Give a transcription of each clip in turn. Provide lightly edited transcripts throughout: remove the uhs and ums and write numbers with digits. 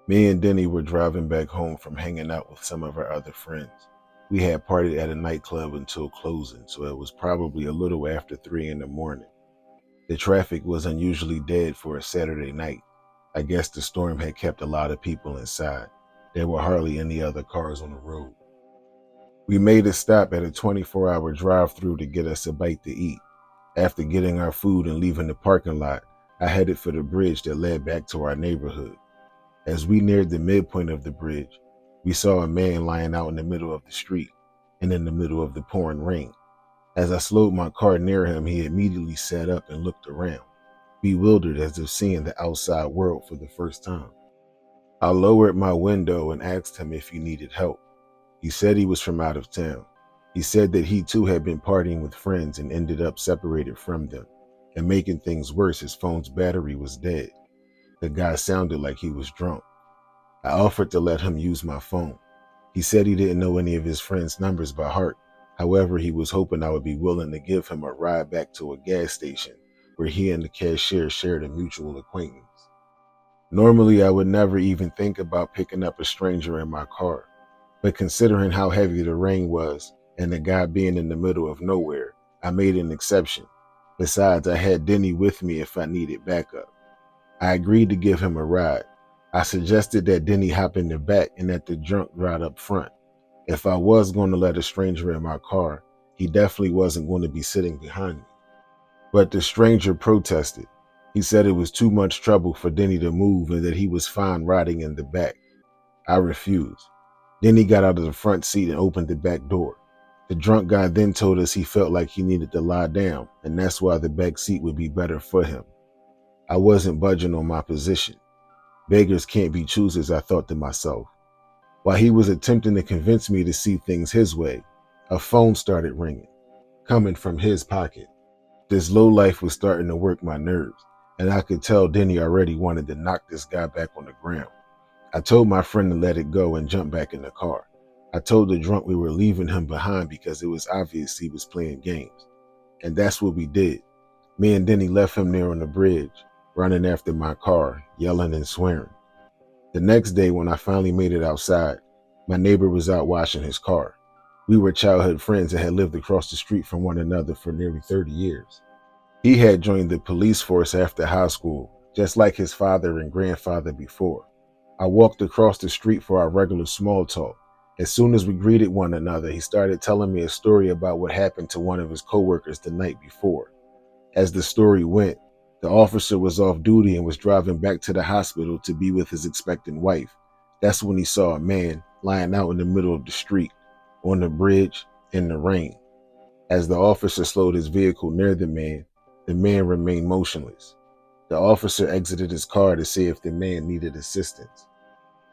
Me and Denny were driving back home from hanging out with some of our other friends. We had partied at a nightclub until closing, so it was probably a little after 3 in the morning. The traffic was unusually dead for a Saturday night. I guess the storm had kept a lot of people inside. There were hardly any other cars on the road. We made a stop at a 24-hour drive-through to get us a bite to eat. After getting our food and leaving the parking lot, I headed for the bridge that led back to our neighborhood. As we neared the midpoint of the bridge, we saw a man lying out in the middle of the street and in the middle of the pouring rain. As I slowed my car near him, he immediately sat up and looked around, bewildered as if seeing the outside world for the first time. I lowered my window and asked him if he needed help. He said he was from out of town. He said that he too had been partying with friends and ended up separated from them. And making things worse, his phone's battery was dead. The guy sounded like he was drunk. I offered to let him use my phone. He said he didn't know any of his friends' numbers by heart. However, he was hoping I would be willing to give him a ride back to a gas station where he and the cashier shared a mutual acquaintance. Normally, I would never even think about picking up a stranger in my car, but considering how heavy the rain was and the guy being in the middle of nowhere, I made an exception. Besides, I had Denny with me if I needed backup. I agreed to give him a ride. I suggested that Denny hop in the back and that the drunk ride up front. If I was going to let a stranger in my car, he definitely wasn't going to be sitting behind me. But the stranger protested. He said it was too much trouble for Denny to move and that he was fine riding in the back. I refused. Denny got out of the front seat and opened the back door. The drunk guy then told us he felt like he needed to lie down, and that's why the back seat would be better for him. I wasn't budging on my position. Beggars can't be choosers, I thought to myself. While he was attempting to convince me to see things his way, a phone started ringing, coming from his pocket. This lowlife was starting to work my nerves, and I could tell Denny already wanted to knock this guy back on the ground. I told my friend to let it go and jump back in the car. I told the drunk we were leaving him behind because it was obvious he was playing games. And that's what we did. Me and Denny left him there on the bridge, running after my car, yelling and swearing. The next day, when I finally made it outside, my neighbor was out washing his car. We were childhood friends and had lived across the street from one another for nearly 30 years. He had joined the police force after high school, just like his father and grandfather before. I walked across the street for our regular small talk. As soon as we greeted one another, he started telling me a story about what happened to one of his coworkers the night before. As the story went, the officer was off duty and was driving back to the hospital to be with his expectant wife. That's when he saw a man lying out in the middle of the street, on the bridge, in the rain. As the officer slowed his vehicle near the man remained motionless. The officer exited his car to see if the man needed assistance.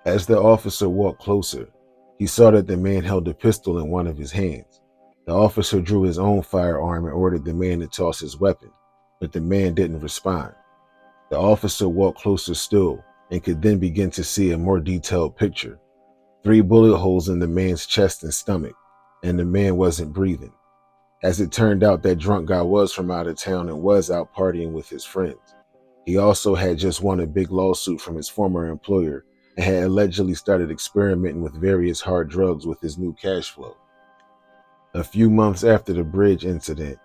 As the officer walked closer, he saw that the man held a pistol in one of his hands. The officer drew his own firearm and ordered the man to toss his weapon, but the man didn't respond. The officer walked closer still and could then begin to see a more detailed picture. 3 bullet holes in the man's chest and stomach, and the man wasn't breathing. As it turned out, that drunk guy was from out of town and was out partying with his friends. He also had just won a big lawsuit from his former employer and had allegedly started experimenting with various hard drugs with his new cash flow. A few months after the bridge incident,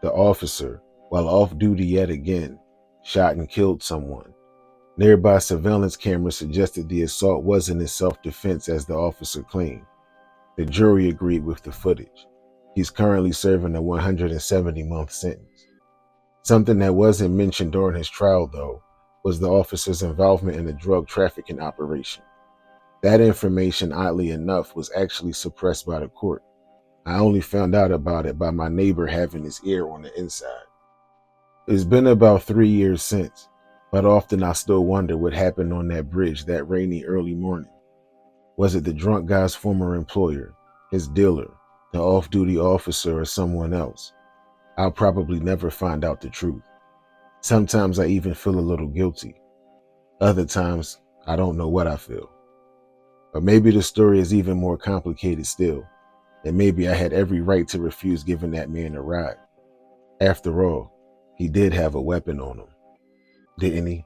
the officer, while off duty yet again, shot and killed someone. Nearby surveillance cameras suggested the assault wasn't in self-defense as the officer claimed. The jury agreed with the footage. He's currently serving a 170-month sentence. Something that wasn't mentioned during his trial, though, was the officer's involvement in a drug trafficking operation. That information, oddly enough, was actually suppressed by the court. I only found out about it by my neighbor having his ear on the inside. It's been about 3 years since, but often I still wonder what happened on that bridge that rainy early morning. Was it the drunk guy's former employer, his dealer, the off-duty officer, or someone else? I'll probably never find out the truth. Sometimes I even feel a little guilty. Other times, I don't know what I feel. Or maybe the story is even more complicated still, and maybe I had every right to refuse giving that man a ride. After all, he did have a weapon on him, didn't he?